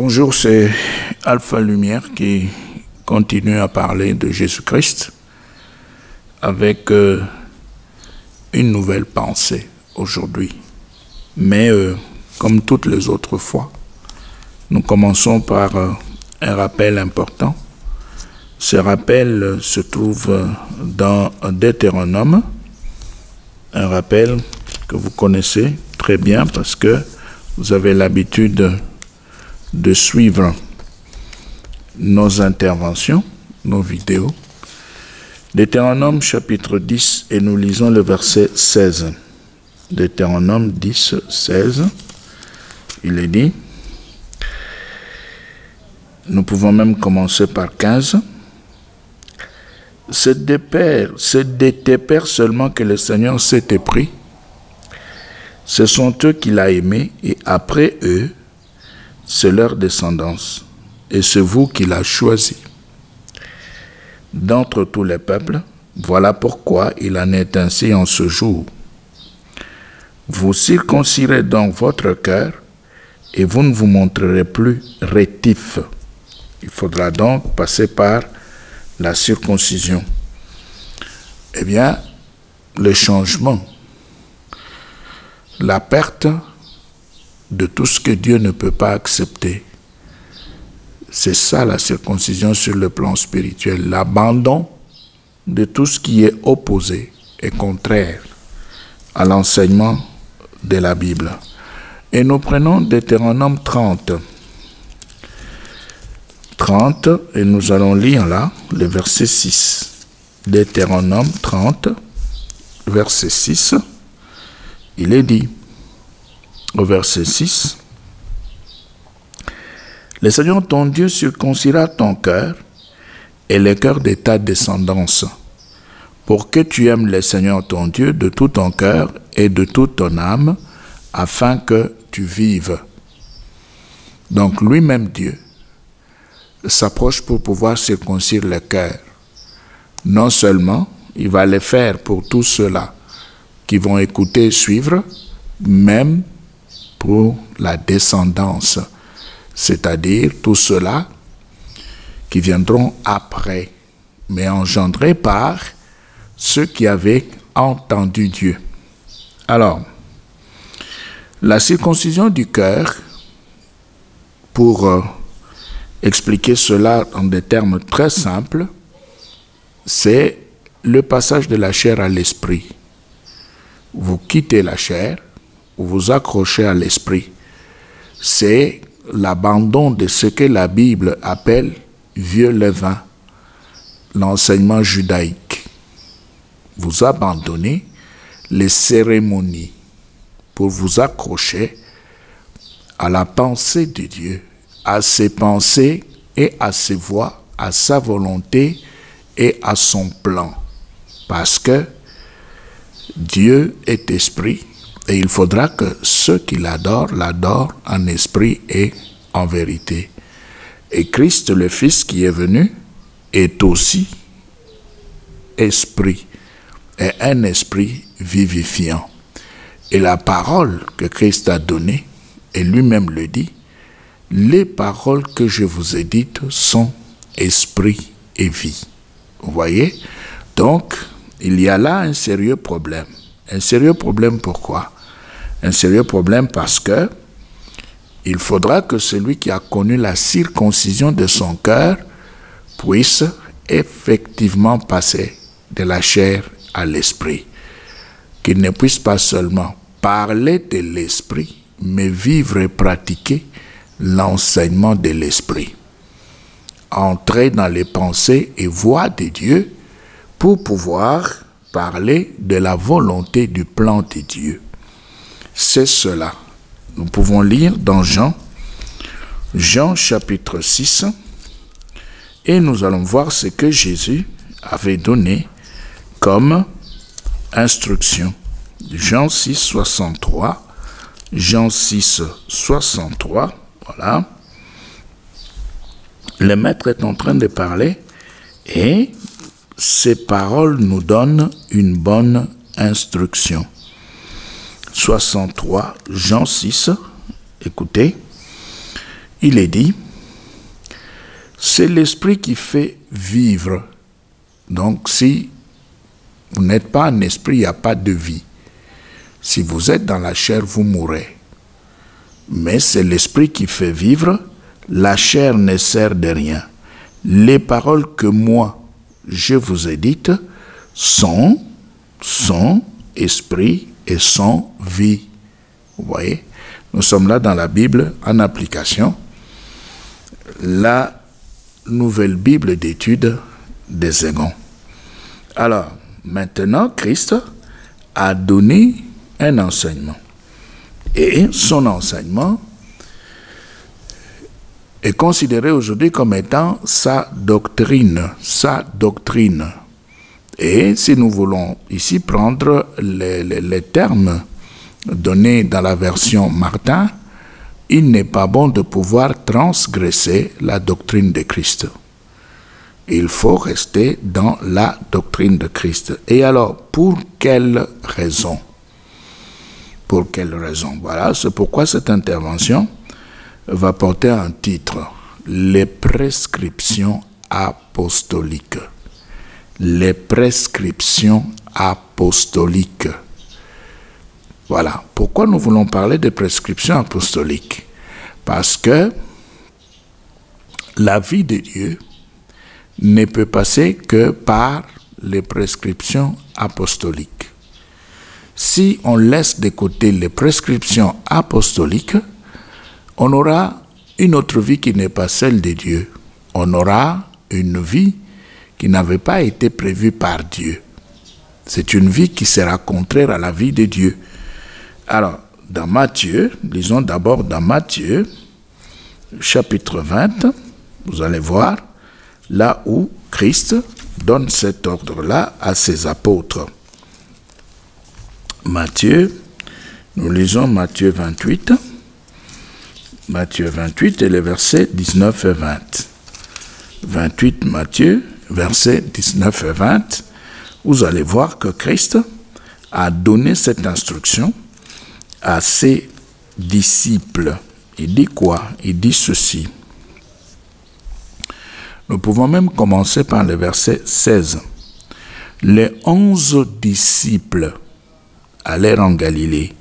Bonjour, c'est Alpha Lumière qui continue à parler de Jésus-Christ avec une nouvelle pensée aujourd'hui. Mais comme toutes les autres fois, nous commençons par un rappel important. Ce rappel se trouve dans Deutéronome, un rappel que vous connaissez très bien parce que vous avez l'habitude de suivre nos interventions, nos vidéos. Deutéronome chapitre 10 et nous lisons le verset 16. Deutéronome 10, 16. Il est dit, nous pouvons même commencer par 15. C'est des pères seulement que le Seigneur s'est épris. Ce sont eux qu'il a aimés et après eux, c'est leur descendance, et c'est vous qui l'avez choisi. D'entre tous les peuples, voilà pourquoi il en est ainsi en ce jour. Vous circoncirez donc votre cœur, et vous ne vous montrerez plus rétifs. Il faudra donc passer par la circoncision. Eh bien, le changement, la perte de tout ce que Dieu ne peut pas accepter. C'est ça la circoncision sur le plan spirituel, l'abandon de tout ce qui est opposé et contraire à l'enseignement de la Bible. Et nous prenons Deutéronome 30. 30, et nous allons lire là le verset 6. Deutéronome 30, verset 6, il est dit, au verset 6, « Le Seigneur ton Dieu circoncira ton cœur et le cœur de ta descendance, pour que tu aimes le Seigneur ton Dieu de tout ton cœur et de toute ton âme, afin que tu vives. » Donc lui-même Dieu s'approche pour pouvoir circoncire le cœur. Non seulement il va le faire pour tous ceux-là qui vont écouter et suivre, même pour la descendance, c'est-à-dire tous ceux-là qui viendront après, mais engendrés par ceux qui avaient entendu Dieu. Alors, la circoncision du cœur, pour expliquer cela en des termes très simples, c'est le passage de la chair à l'esprit. Vous quittez la chair, vous vous accrochez à l'esprit. C'est l'abandon de ce que la Bible appelle vieux levain, l'enseignement judaïque. Vous abandonnez les cérémonies pour vous accrocher à la pensée de Dieu, à ses pensées et à ses voies, à sa volonté et à son plan. Parce que Dieu est esprit et il faudra que ceux qui l'adorent, l'adorent en esprit et en vérité. Et Christ, le Fils qui est venu, est aussi esprit et un esprit vivifiant. Et la parole que Christ a donnée, et lui-même le dit, les paroles que je vous ai dites sont esprit et vie. Vous voyez? Donc, il y a là un sérieux problème. Un sérieux problème pourquoi? Un sérieux problème parce que il faudra que celui qui a connu la circoncision de son cœur puisse effectivement passer de la chair à l'esprit. Qu'il ne puisse pas seulement parler de l'esprit, mais vivre et pratiquer l'enseignement de l'esprit. Entrer dans les pensées et voies de Dieu pour pouvoir parler de la volonté du plan de Dieu. C'est cela. Nous pouvons lire dans Jean chapitre 6, et nous allons voir ce que Jésus avait donné comme instruction. Jean 6, 63. Jean 6, 63. Voilà. Le maître est en train de parler et ces paroles nous donnent une bonne instruction. 63, Jean 6, écoutez, il est dit, c'est l'esprit qui fait vivre. Donc si vous n'êtes pas un esprit, il n'y a pas de vie. Si vous êtes dans la chair, vous mourrez. Mais c'est l'esprit qui fait vivre, la chair ne sert de rien. Les paroles que moi, je vous ai dites, sont esprit et sont vie. Vous voyez, nous sommes là dans la Bible en application. La nouvelle Bible d'études des Seconds. Alors, maintenant, Christ a donné un enseignement. Et son enseignement est considéré aujourd'hui comme étant sa doctrine. Sa doctrine. Et si nous voulons ici prendre les termes donnés dans la version Martin, il n'est pas bon de pouvoir transgresser la doctrine de Christ. Il faut rester dans la doctrine de Christ. Et alors, pour quelle raison? Pour quelle raison? Voilà, c'est pourquoi cette intervention va porter un titre, les prescriptions apostoliques. Les prescriptions apostoliques. Voilà. Pourquoi nous voulons parler de prescriptions apostoliques? Parce que la vie de Dieu ne peut passer que par les prescriptions apostoliques. Si on laisse de côté les prescriptions apostoliques, on aura une autre vie qui n'est pas celle de Dieu. On aura une vie qui n'avait pas été prévue par Dieu. C'est une vie qui sera contraire à la vie de Dieu. Alors, dans Matthieu, lisons d'abord dans Matthieu, chapitre 20, vous allez voir, là où Christ donne cet ordre-là à ses apôtres. Matthieu, nous lisons Matthieu 28, Matthieu 28 et les versets 19 et 20. 28 Matthieu, versets 19 et 20, vous allez voir que Christ a donné cette instruction à ses disciples. Il dit quoi? Il dit ceci. Nous pouvons même commencer par le verset 16. Les 11 disciples allèrent en Galilée,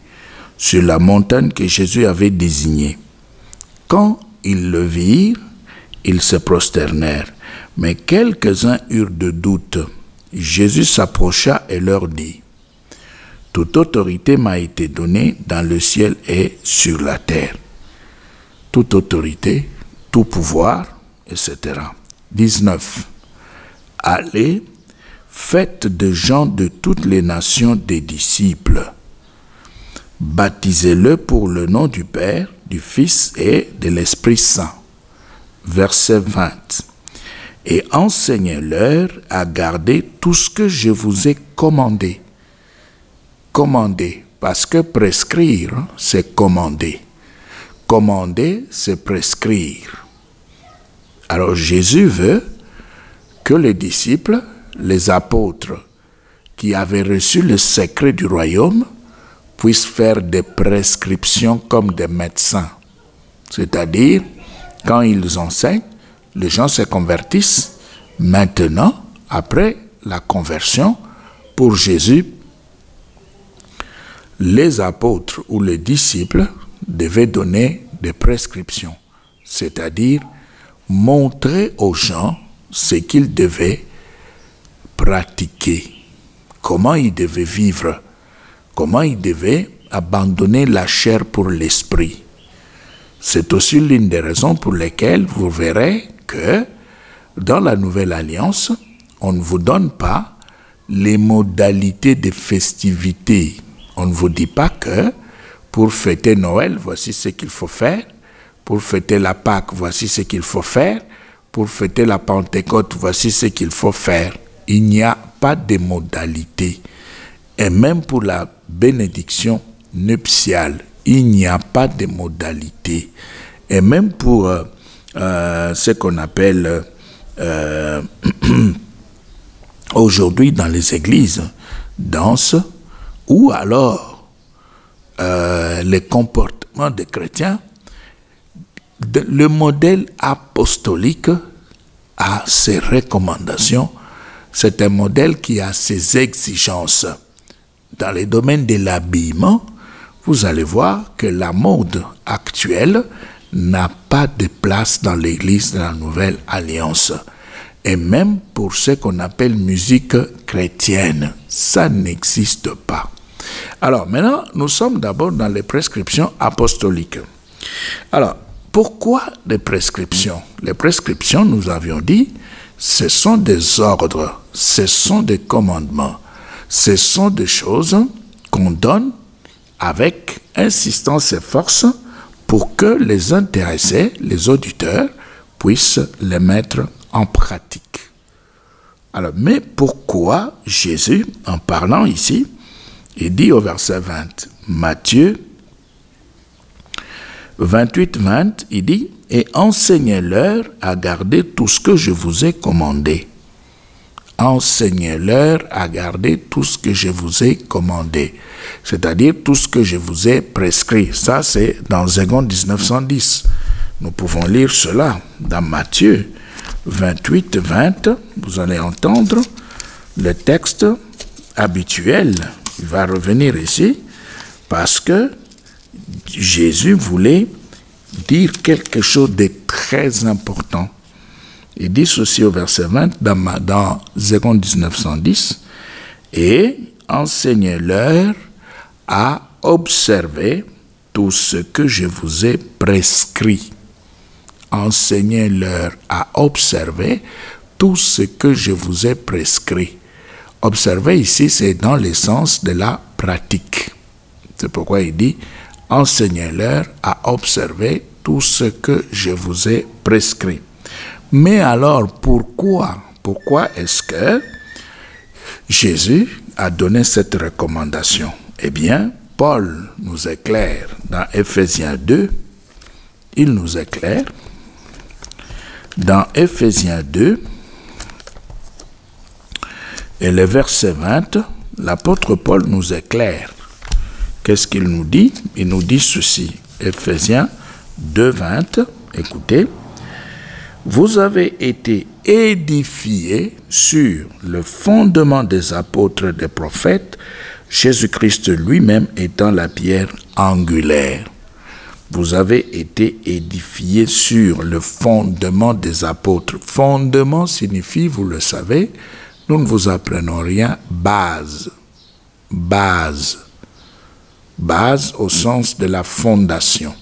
sur la montagne que Jésus avait désignée. Quand ils le virent, ils se prosternèrent, mais quelques-uns eurent de doutes. Jésus s'approcha et leur dit, « Toute autorité m'a été donnée dans le ciel et sur la terre. » Toute autorité, tout pouvoir, etc. 19. Allez, faites de gens de toutes les nations des disciples. Baptisez-le pour le nom du Père, du Fils et de l'Esprit Saint. Verset 20. Et enseignez-leur à garder tout ce que je vous ai commandé. Commander, parce que prescrire, c'est commander. Commander, c'est prescrire. Alors Jésus veut que les disciples, les apôtres, qui avaient reçu le secret du royaume, puissent faire des prescriptions comme des médecins. C'est-à-dire, quand ils enseignent, les gens se convertissent. Maintenant, après la conversion, pour Jésus, les apôtres ou les disciples devaient donner des prescriptions, c'est-à-dire montrer aux gens ce qu'ils devaient pratiquer, comment ils devaient vivre, comment ils devaient abandonner la chair pour l'esprit. C'est aussi l'une des raisons pour lesquelles vous verrez que dans la Nouvelle Alliance, on ne vous donne pas les modalités de festivité. On ne vous dit pas que pour fêter Noël, voici ce qu'il faut faire. Pour fêter la Pâque, voici ce qu'il faut faire. Pour fêter la Pentecôte, voici ce qu'il faut faire. Il n'y a pas de modalités. Et même pour la bénédiction nuptiale, il n'y a pas de modalités. Et même pour ce qu'on appelle aujourd'hui dans les églises, danse, ou alors les comportements des chrétiens, le modèle apostolique a ses recommandations. C'est un modèle qui a ses exigences. Dans les domaines de l'habillement, vous allez voir que la mode actuelle n'a pas de place dans l'Église de la Nouvelle Alliance. Et même pour ce qu'on appelle musique chrétienne, ça n'existe pas. Alors maintenant, nous sommes d'abord dans les prescriptions apostoliques. Alors, pourquoi des prescriptions? Les prescriptions, nous avions dit, ce sont des ordres, ce sont des commandements, ce sont des choses qu'on donne avec insistance et force pour que les intéressés, les auditeurs, puissent les mettre en pratique. Alors, mais pourquoi Jésus, en parlant ici, il dit au verset 20, Matthieu 28-20, il dit, « Et enseignez-leur à garder tout ce que je vous ai commandé. » Enseignez-leur à garder tout ce que je vous ai commandé. C'est-à-dire tout ce que je vous ai prescrit. Ça, c'est dans 2 1910. Nous pouvons lire cela dans Matthieu 28-20. Vous allez entendre le texte habituel. Il va revenir ici parce que Jésus voulait dire quelque chose de très important. Il dit ceci au verset 20 dans 2 1910, « Et enseignez-leur à observer tout ce que je vous ai prescrit. » Enseignez-leur à observer tout ce que je vous ai prescrit. Observer ici, c'est dans le sens de la pratique. C'est pourquoi il dit « Enseignez-leur à observer tout ce que je vous ai prescrit. » Mais alors, pourquoi est-ce que Jésus a donné cette recommandation? Eh bien, Paul nous éclaire dans Éphésiens 2, il nous éclaire dans Éphésiens 2, et le verset 20, l'apôtre Paul nous éclaire. Qu'est-ce qu'il nous dit? Il nous dit ceci, Éphésiens 2, 20, écoutez. « Vous avez été édifiés sur le fondement des apôtres et des prophètes, Jésus-Christ lui-même étant la pierre angulaire. » Vous avez été édifiés sur le fondement des apôtres. Fondement signifie, vous le savez, nous ne vous apprenons rien, base. Base. Base au sens de la fondation.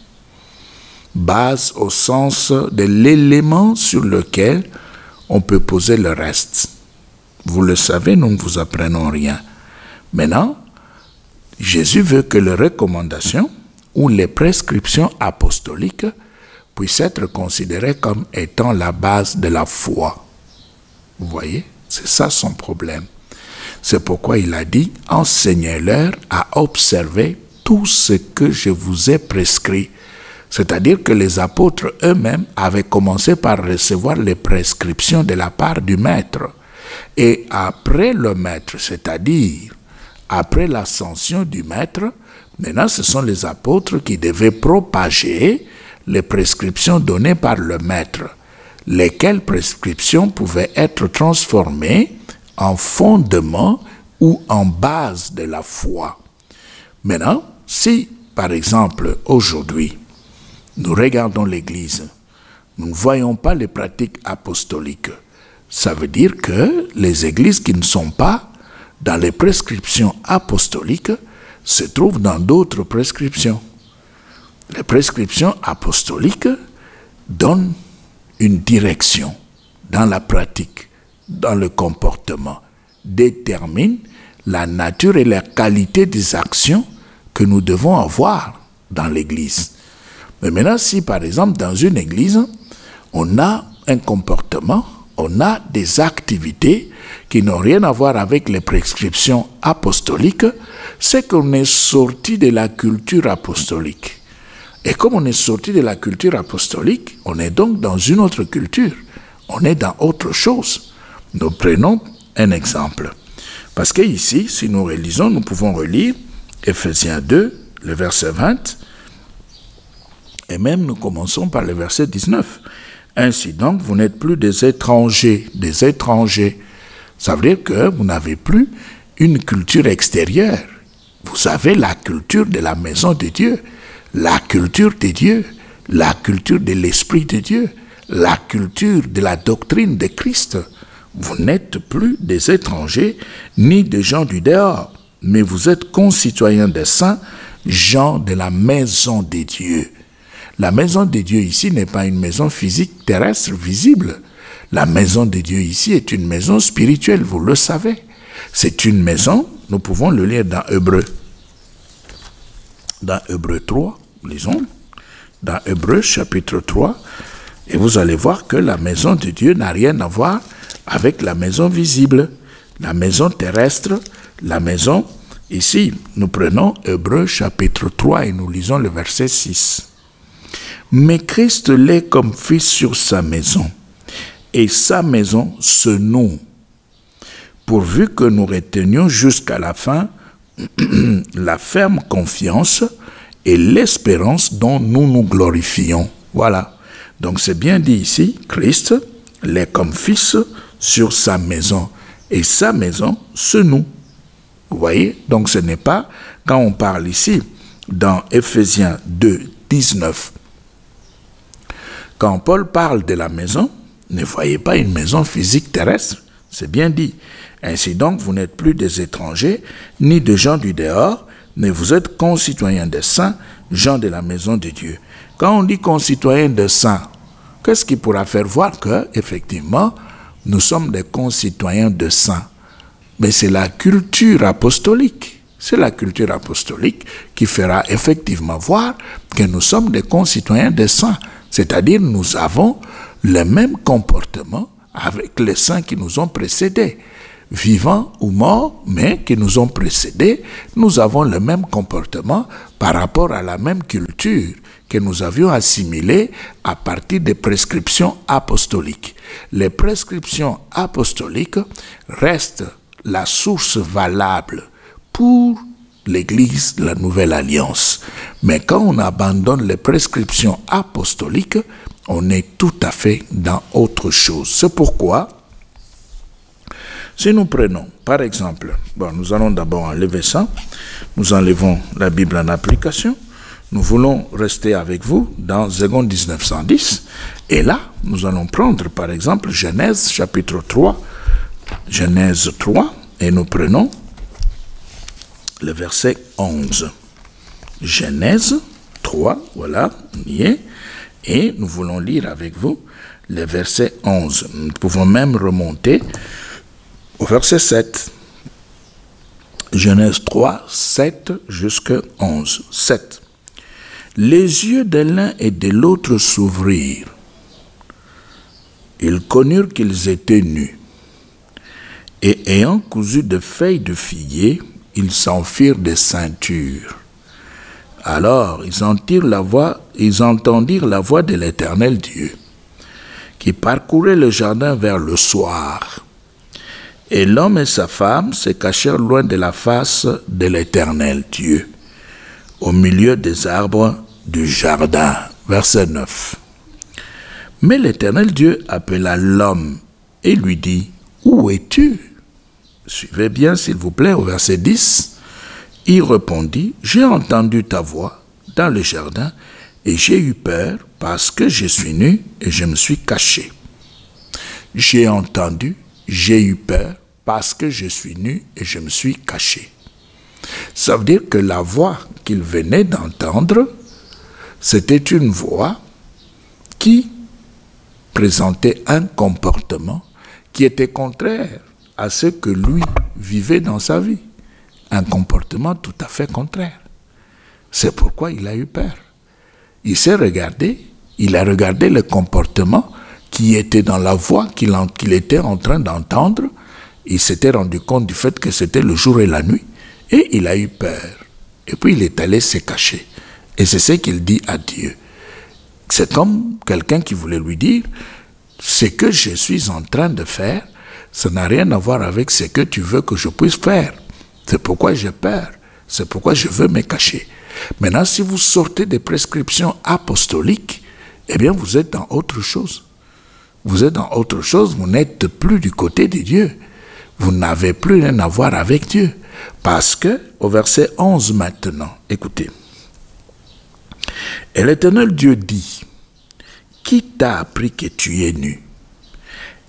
Base au sens de l'élément sur lequel on peut poser le reste. Vous le savez, nous ne vous apprenons rien. Maintenant, Jésus veut que les recommandations ou les prescriptions apostoliques puissent être considérées comme étant la base de la foi. Vous voyez, c'est ça son problème. C'est pourquoi il a dit, enseignez-leur à observer tout ce que je vous ai prescrit. C'est-à-dire que les apôtres eux-mêmes avaient commencé par recevoir les prescriptions de la part du Maître. Et après le Maître, c'est-à-dire après l'ascension du Maître, maintenant ce sont les apôtres qui devaient propager les prescriptions données par le Maître, lesquelles prescriptions pouvaient être transformées en fondement ou en base de la foi. Maintenant, si, par exemple, aujourd'hui, nous regardons l'Église, nous ne voyons pas les pratiques apostoliques. Ça veut dire que les églises qui ne sont pas dans les prescriptions apostoliques se trouvent dans d'autres prescriptions. Les prescriptions apostoliques donnent une direction dans la pratique, dans le comportement, déterminent la nature et la qualité des actions que nous devons avoir dans l'Église. Mais maintenant, si par exemple dans une église, on a un comportement, on a des activités qui n'ont rien à voir avec les prescriptions apostoliques, c'est qu'on est sorti de la culture apostolique. Et comme on est sorti de la culture apostolique, on est donc dans une autre culture. On est dans autre chose. Nous prenons un exemple. Parce que ici, si nous relisons, nous pouvons relire Éphésiens 2, le verset 20. Et même nous commençons par le verset 19. Ainsi donc, vous n'êtes plus des étrangers, des étrangers. Ça veut dire que vous n'avez plus une culture extérieure. Vous avez la culture de la maison de Dieu, la culture de Dieu, la culture de l'Esprit de Dieu, la culture de la doctrine de Christ. Vous n'êtes plus des étrangers ni des gens du dehors, mais vous êtes concitoyens des saints, gens de la maison de Dieu. La maison de Dieu ici n'est pas une maison physique terrestre visible. La maison de Dieu ici est une maison spirituelle, vous le savez. C'est une maison, nous pouvons le lire dans Hébreux. Dans Hébreux 3, lisons, dans Hébreux chapitre 3, et vous allez voir que la maison de Dieu n'a rien à voir avec la maison visible, la maison terrestre, la maison. Ici, nous prenons Hébreux chapitre 3 et nous lisons le verset 6. Mais Christ l'est comme fils sur sa maison, et sa maison se noue, pourvu que nous retenions jusqu'à la fin la ferme confiance et l'espérance dont nous nous glorifions. Voilà. Donc c'est bien dit ici, Christ l'est comme fils sur sa maison, et sa maison se noue. Vous voyez? Donc ce n'est pas, quand on parle ici, dans Éphésiens 2, 19, quand Paul parle de la maison, ne voyez pas une maison physique terrestre, c'est bien dit. Ainsi donc, vous n'êtes plus des étrangers, ni des gens du dehors, mais vous êtes concitoyens des saints, gens de la maison de Dieu. Quand on dit concitoyens des saints, qu'est-ce qui pourra faire voir que, effectivement, nous sommes des concitoyens de saints? Mais c'est la culture apostolique. C'est la culture apostolique qui fera effectivement voir que nous sommes des concitoyens des saints. C'est-à-dire, nous avons le même comportement avec les saints qui nous ont précédés. Vivants ou morts, mais qui nous ont précédés, nous avons le même comportement par rapport à la même culture que nous avions assimilée à partir des prescriptions apostoliques. Les prescriptions apostoliques restent la source valable pour l'Église de la Nouvelle Alliance. Mais quand on abandonne les prescriptions apostoliques, on est tout à fait dans autre chose. C'est pourquoi, si nous prenons, par exemple, nous allons d'abord enlever ça, nous enlevons la Bible en application, nous voulons rester avec vous dans 2 1910, et là, nous allons prendre, par exemple, Genèse chapitre 3, Genèse 3, et nous prenons le verset 11. Genèse 3, voilà, on y est, et nous voulons lire avec vous le verset 11. Nous pouvons même remonter au verset 7. Genèse 3, 7 jusqu'à 11. 7. Les yeux de l'un et de l'autre s'ouvrirent. Ils connurent qu'ils étaient nus. Et ayant cousu de feuilles de figuier, ils s'en firent des ceintures. Alors ils entendirent la voix de l'Éternel Dieu, qui parcourait le jardin vers le soir. Et l'homme et sa femme se cachèrent loin de la face de l'Éternel Dieu, au milieu des arbres du jardin. Verset 9. Mais l'Éternel Dieu appela l'homme et lui dit, « Où es-tu » Suivez bien, s'il vous plaît, au verset 10. Il répondit, « J'ai entendu ta voix dans le jardin et j'ai eu peur parce que je suis nu et je me suis caché. » J'ai entendu, j'ai eu peur parce que je suis nu et je me suis caché. Ça veut dire que la voix qu'il venait d'entendre, c'était une voix qui présentait un comportement qui était contraire à ce que lui vivait dans sa vie. Un comportement tout à fait contraire. C'est pourquoi il a eu peur. Il s'est regardé, il a regardé le comportement qui était dans la voix qu'il était en train d'entendre. Il s'était rendu compte du fait que c'était le jour et la nuit. Et il a eu peur. Et puis il est allé se cacher. Et c'est ce qu'il dit à Dieu. C'est comme quelqu'un qui voulait lui dire, ce que je suis en train de faire, ça n'a rien à voir avec ce que tu veux que je puisse faire. C'est pourquoi j'ai peur. C'est pourquoi je veux me cacher. Maintenant, si vous sortez des prescriptions apostoliques, eh bien, vous êtes dans autre chose. Vous êtes dans autre chose, vous n'êtes plus du côté de Dieu. Vous n'avez plus rien à voir avec Dieu. Parce que, au verset 11 maintenant, écoutez. Et l'Éternel Dieu dit, qui t'a appris que tu es nu?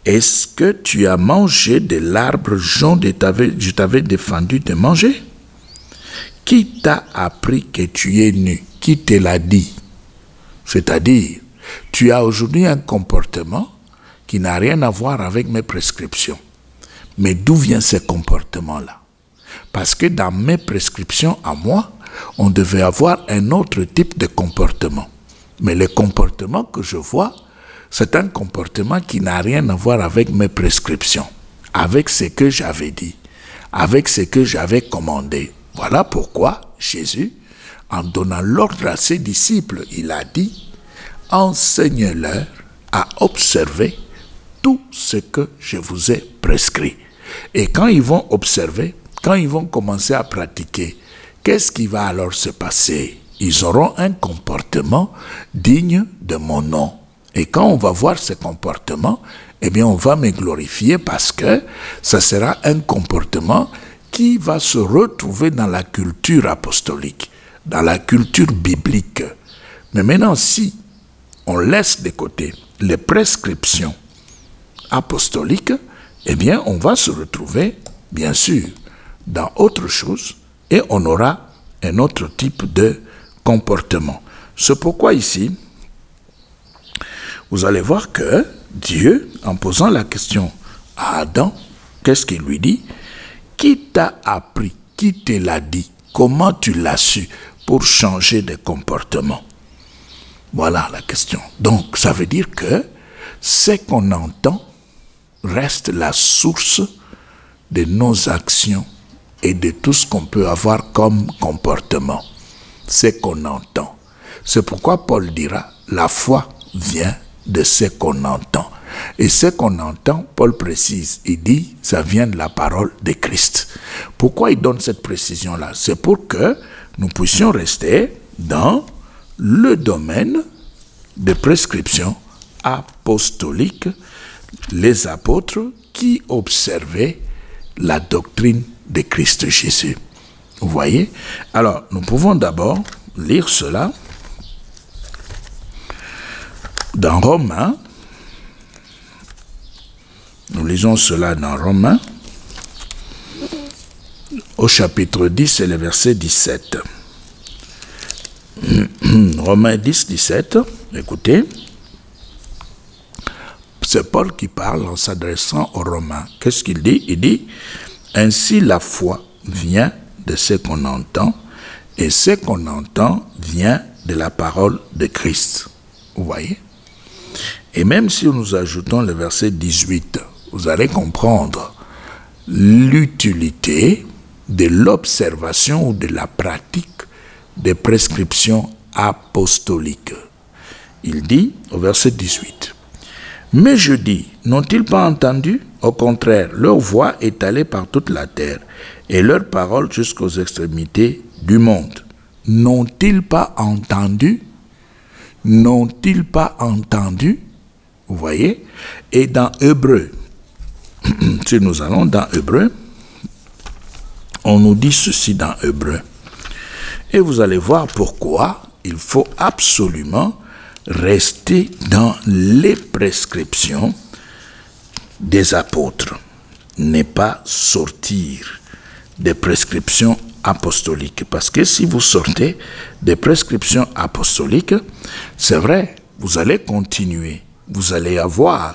Est-ce que tu as mangé de l'arbre jaune que je t'avais défendu de manger? Qui t'a appris que tu es nu? Qui te l'a dit? C'est-à-dire, tu as aujourd'hui un comportement qui n'a rien à voir avec mes prescriptions. Mais d'où vient ce comportement-là? Parce que dans mes prescriptions à moi, on devait avoir un autre type de comportement. Mais le comportement que je vois, c'est un comportement qui n'a rien à voir avec mes prescriptions, avec ce que j'avais dit, avec ce que j'avais commandé. Voilà pourquoi Jésus, en donnant l'ordre à ses disciples, il a dit, enseigne-leur à observer tout ce que je vous ai prescrit. Et quand ils vont observer, quand ils vont commencer à pratiquer, qu'est-ce qui va alors se passer? Ils auront un comportement digne de mon nom. Et quand on va voir ce comportement, eh bien on va me glorifier parce que ça sera un comportement qui va se retrouver dans la culture apostolique, dans la culture biblique. Mais maintenant, si on laisse de côté les prescriptions apostoliques, eh bien on va se retrouver, bien sûr, dans autre chose et on aura un autre type de comportement. C'est pourquoi ici, vous allez voir que Dieu, en posant la question à Adam, qu'est-ce qu'il lui dit? Qui t'a appris? Qui te l'a dit? Comment tu l'as su pour changer de comportement? Voilà la question. Donc, ça veut dire que ce qu'on entend reste la source de nos actions et de tout ce qu'on peut avoir comme comportement. Ce qu'on entend. C'est pourquoi Paul dira, la foi vient de ce qu'on entend. Et ce qu'on entend, Paul précise, il dit, ça vient de la parole de Christ. Pourquoi il donne cette précision-là? C'est pour que nous puissions rester dans le domaine des prescriptions apostoliques, les apôtres qui observaient la doctrine de Christ Jésus. Vous voyez? Alors, nous pouvons d'abord lire cela dans Romains. Nous lisons cela dans Romains, au chapitre 10 et le verset 17. Romains 10, 17, écoutez. C'est Paul qui parle en s'adressant aux Romains. Qu'est-ce qu'il dit? Il dit, ainsi la foi vient de ce qu'on entend, et ce qu'on entend vient de la parole de Christ. Vous voyez? Et même si nous ajoutons le verset 18, vous allez comprendre l'utilité de l'observation ou de la pratique des prescriptions apostoliques. Il dit au verset 18, « Mais je dis, n'ont-ils pas entendu? Au contraire, leur voix est allée par toute la terre, et leur parole jusqu'aux extrémités du monde. » N'ont-ils pas entendu? N'ont-ils pas entendu? Vous voyez? Et dans Hébreu, si nous allons dans Hébreu, on nous dit ceci dans Hébreu. Et vous allez voir pourquoi il faut absolument rester dans les prescriptions des apôtres, ne pas sortir des prescriptions apostoliques. Parce que si vous sortez des prescriptions apostoliques, c'est vrai, vous allez continuer, vous allez avoir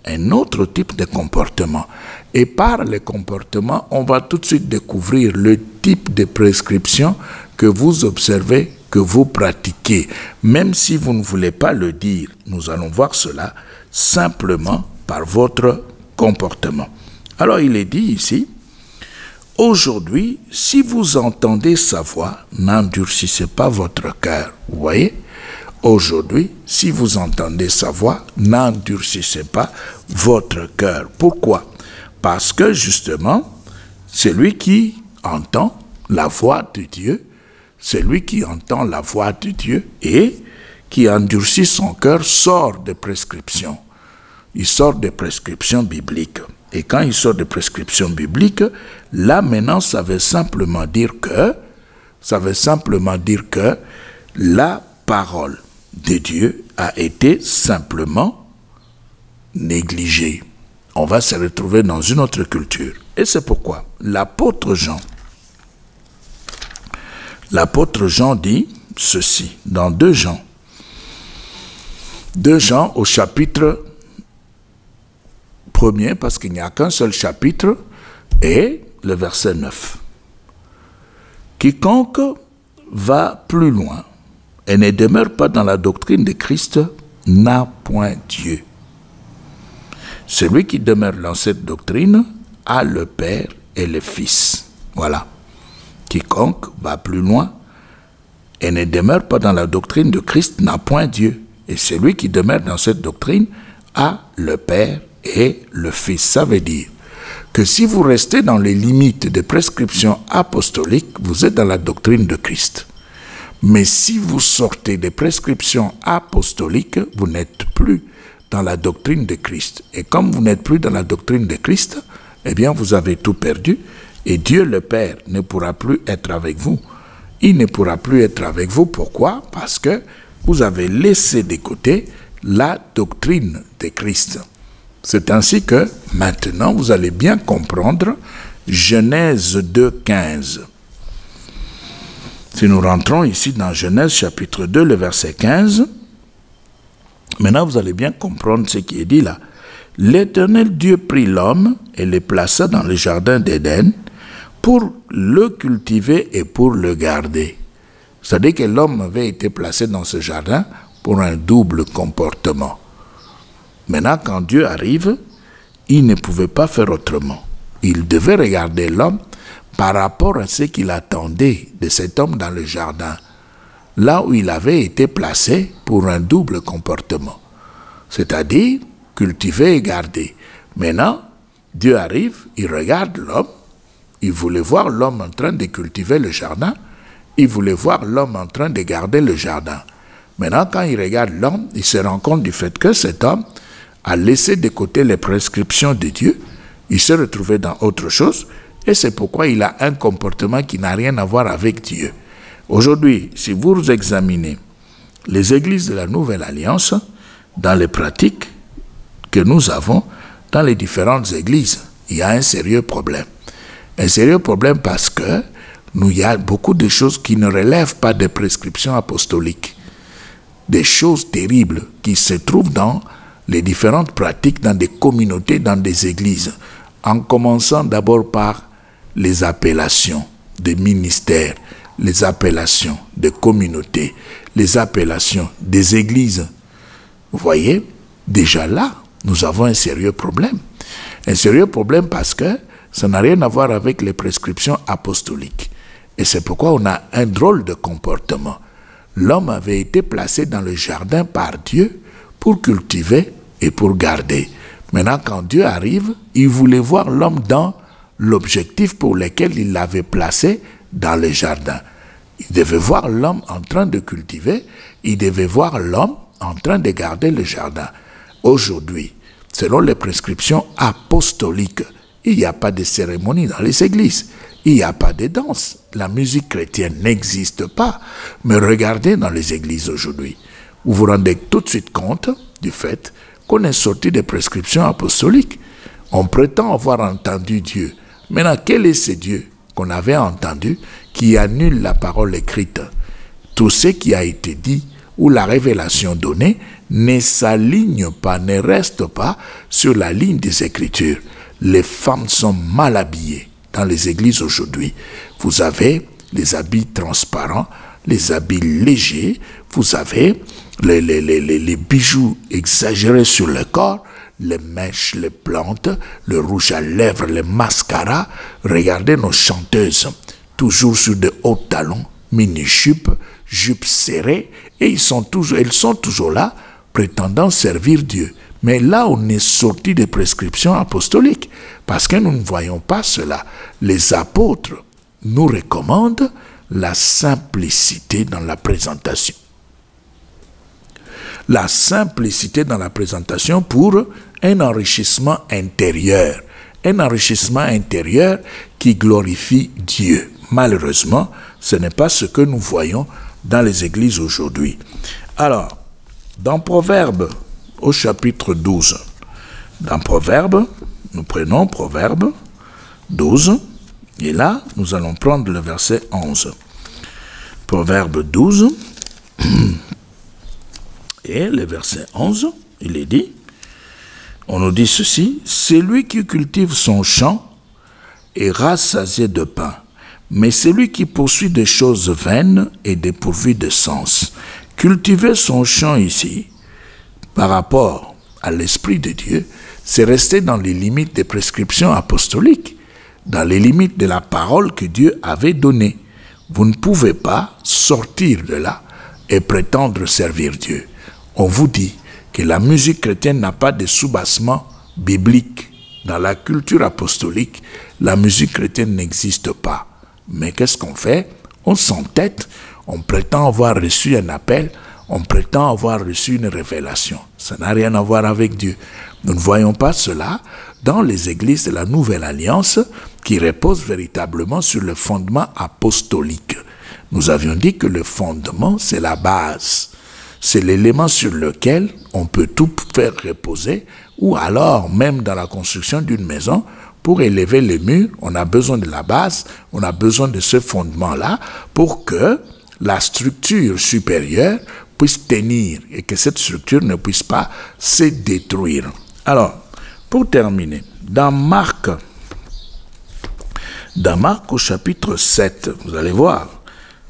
un autre type de comportement. Et par le comportement, on va tout de suite découvrir le type de prescription que vous observez, que vous pratiquez. Même si vous ne voulez pas le dire, nous allons voir cela simplement par votre comportement. Alors il est dit ici, aujourd'hui, si vous entendez sa voix, n'endurcissez pas votre cœur. Vous voyez? Aujourd'hui, si vous entendez sa voix, n'endurcissez pas votre cœur. Pourquoi? Parce que justement, celui qui entend la voix de Dieu, Celui qui entend la voix de Dieu et qui endurcit son cœur sort des prescriptions. Il sort des prescriptions bibliques. Et quand il sort des prescriptions bibliques, là maintenant, ça veut simplement dire que la parole de Dieu a été simplement négligée. On va se retrouver dans une autre culture. Et c'est pourquoi l'apôtre Jean dit ceci dans 2 Jean. 2 Jean au chapitre 1er, parce qu'il n'y a qu'un seul chapitre, et le verset 9. Quiconque va plus loin et ne demeure pas dans la doctrine de Christ n'a point Dieu. Celui qui demeure dans cette doctrine a le Père et le Fils. Voilà. Quiconque va plus loin et ne demeure pas dans la doctrine de Christ n'a point Dieu. Et celui qui demeure dans cette doctrine a le Père et le Fils. Ça veut dire que si vous restez dans les limites des prescriptions apostoliques, vous êtes dans la doctrine de Christ. Mais si vous sortez des prescriptions apostoliques, vous n'êtes plus dans la doctrine de Christ. Et comme vous n'êtes plus dans la doctrine de Christ, eh bien vous avez tout perdu et Dieu le Père ne pourra plus être avec vous. Il ne pourra plus être avec vous. Pourquoi? Parce que vous avez laissé de côté la doctrine de Christ. C'est ainsi que maintenant vous allez bien comprendre Genèse 2,15. Si nous rentrons ici dans Genèse chapitre 2, le verset 15, maintenant vous allez bien comprendre ce qui est dit là. L'Éternel Dieu prit l'homme et le plaça dans le jardin d'Éden pour le cultiver et pour le garder. C'est-à-dire que l'homme avait été placé dans ce jardin pour un double comportement. Maintenant, quand Dieu arrive, il ne pouvait pas faire autrement. Il devait regarder l'homme par rapport à ce qu'il attendait de cet homme dans le jardin, là où il avait été placé pour un double comportement, c'est-à-dire cultiver et garder. Maintenant, Dieu arrive, il regarde l'homme, il voulait voir l'homme en train de cultiver le jardin, il voulait voir l'homme en train de garder le jardin. Maintenant, quand il regarde l'homme, il se rend compte du fait que cet homme a laissé de côté les prescriptions de Dieu, il s'est retrouvé dans autre chose, et c'est pourquoi il a un comportement qui n'a rien à voir avec Dieu. Aujourd'hui, si vous examinez les églises de la Nouvelle Alliance, dans les pratiques que nous avons dans les différentes églises, il y a un sérieux problème. Un sérieux problème parce que il y a beaucoup de choses qui ne relèvent pas des prescriptions apostoliques. Des choses terribles qui se trouvent dans les différentes pratiques, dans des communautés, dans des églises. En commençant d'abord par les appellations des ministères, les appellations des communautés, les appellations des églises. Vous voyez, déjà là, nous avons un sérieux problème. Un sérieux problème parce que ça n'a rien à voir avec les prescriptions apostoliques. Et c'est pourquoi on a un drôle de comportement. L'homme avait été placé dans le jardin par Dieu pour cultiver et pour garder. Maintenant, quand Dieu arrive, il voulait voir l'homme dans l'objectif pour lequel il l'avait placé dans le jardin. Il devait voir l'homme en train de cultiver, il devait voir l'homme en train de garder le jardin. Aujourd'hui, selon les prescriptions apostoliques, il n'y a pas de cérémonie dans les églises, il n'y a pas de danse, la musique chrétienne n'existe pas. Mais regardez dans les églises aujourd'hui, vous vous rendez tout de suite compte du fait qu'on est sorti des prescriptions apostoliques. On prétend avoir entendu Dieu. Maintenant, quel est ce Dieu qu'on avait entendu qui annule la parole écrite? Tout ce qui a été dit ou la révélation donnée ne s'aligne pas, ne reste pas sur la ligne des Écritures. Les femmes sont mal habillées dans les églises aujourd'hui. Vous avez les habits transparents, les habits légers, vous avez les bijoux exagérés sur le corps, les mèches, les plantes, le rouge à lèvres, les mascaras. Regardez nos chanteuses, toujours sur de hauts talons, mini-jupes, jupes serrées, et elles sont toujours là, prétendant servir Dieu. Mais là, on est sorti des prescriptions apostoliques, parce que nous ne voyons pas cela. Les apôtres nous recommandent la simplicité dans la présentation. La simplicité dans la présentation pour un enrichissement intérieur. Un enrichissement intérieur qui glorifie Dieu. Malheureusement, ce n'est pas ce que nous voyons dans les églises aujourd'hui. Alors, dans Proverbes, au chapitre 12, dans Proverbes, nous prenons Proverbes 12, et là, nous allons prendre le verset 11. Proverbes 12, et le verset 11, il est dit, on nous dit ceci, « Celui qui cultive son champ est rassasié de pain, mais celui qui poursuit des choses vaines est dépourvu de sens. » Cultiver son champ ici, par rapport à l'Esprit de Dieu, c'est rester dans les limites des prescriptions apostoliques, dans les limites de la parole que Dieu avait donnée. Vous ne pouvez pas sortir de là et prétendre servir Dieu. On vous dit que la musique chrétienne n'a pas de soubassement biblique. Dans la culture apostolique, la musique chrétienne n'existe pas. Mais qu'est-ce qu'on fait? On s'entête, on prétend avoir reçu un appel, on prétend avoir reçu une révélation. Ça n'a rien à voir avec Dieu. Nous ne voyons pas cela dans les églises de la Nouvelle Alliance qui reposent véritablement sur le fondement apostolique. Nous avions dit que le fondement, c'est la base. C'est l'élément sur lequel on peut tout faire reposer, ou alors, même dans la construction d'une maison, pour élever les murs, on a besoin de la base, on a besoin de ce fondement-là pour que la structure supérieure puisse tenir et que cette structure ne puisse pas se détruire. Alors, pour terminer, dans Marc au chapitre 7, vous allez voir,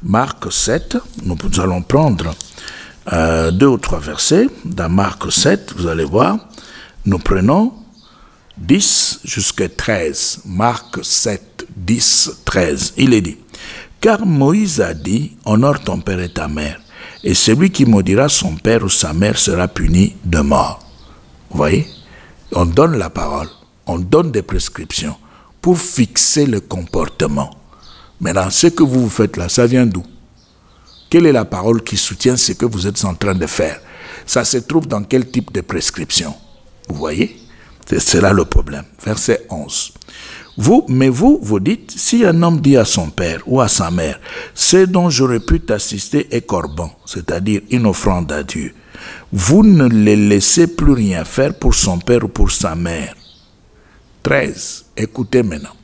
Marc 7, nous allons prendre 2 ou 3 versets. Dans Marc 7, vous allez voir, nous prenons 10 jusqu'à 13. Marc 7, 10, 13. Il est dit, « Car Moïse a dit, honore ton père et ta mère, et celui qui maudira son père ou sa mère sera puni de mort. » Vous voyez? On donne la parole, on donne des prescriptions pour fixer le comportement. Maintenant, ce que vous faites là, ça vient d'où? Quelle est la parole qui soutient ce que vous êtes en train de faire? Ça se trouve dans quel type de prescription? Vous voyez? C'est là le problème. Verset 11. Mais vous dites, si un homme dit à son père ou à sa mère, ce dont j'aurais pu t'assister est corban, c'est-à-dire une offrande à Dieu, vous ne les laissez plus rien faire pour son père ou pour sa mère. 13. Écoutez maintenant.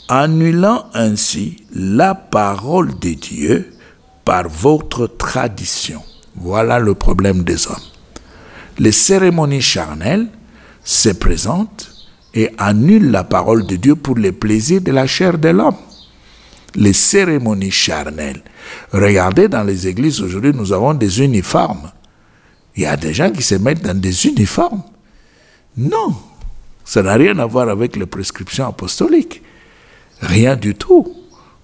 Annulant ainsi la parole de Dieu par votre tradition. Voilà le problème des hommes. Les cérémonies charnelles se présentent et annulent la parole de Dieu pour les plaisirs de la chair de l'homme. Les cérémonies charnelles. Regardez, dans les églises aujourd'hui, nous avons des uniformes. Il y a des gens qui se mettent dans des uniformes. Non, ça n'a rien à voir avec les prescriptions apostoliques. Rien du tout.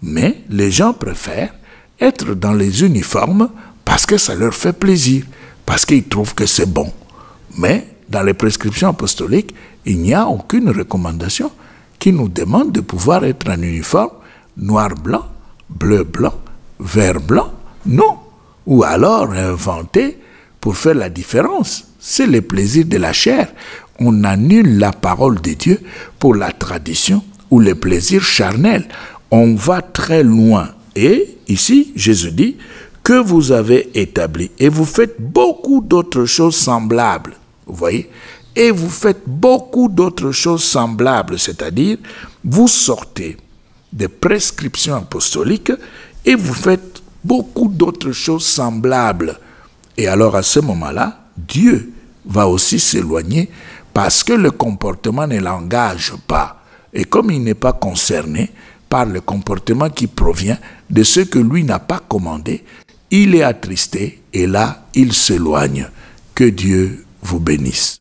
Mais les gens préfèrent être dans les uniformes parce que ça leur fait plaisir, parce qu'ils trouvent que c'est bon. Mais dans les prescriptions apostoliques, il n'y a aucune recommandation qui nous demande de pouvoir être en uniforme noir-blanc, bleu-blanc, vert-blanc. Non. Ou alors inventé pour faire la différence. C'est le plaisir de la chair. On annule la parole de Dieu pour la tradition ou le plaisir charnel. On va très loin. Et ici, Jésus dit que vous avez établi. Et vous faites beaucoup d'autres choses semblables. Vous voyez? Et vous faites beaucoup d'autres choses semblables. C'est-à-dire, vous sortez des prescriptions apostoliques et vous faites beaucoup d'autres choses semblables. Et alors, à ce moment-là, Dieu va aussi s'éloigner parce que le comportement ne l'engage pas. Et comme il n'est pas concerné par le comportement qui provient de ce que lui n'a pas commandé, il est attristé et là, il s'éloigne. Que Dieu vous bénisse.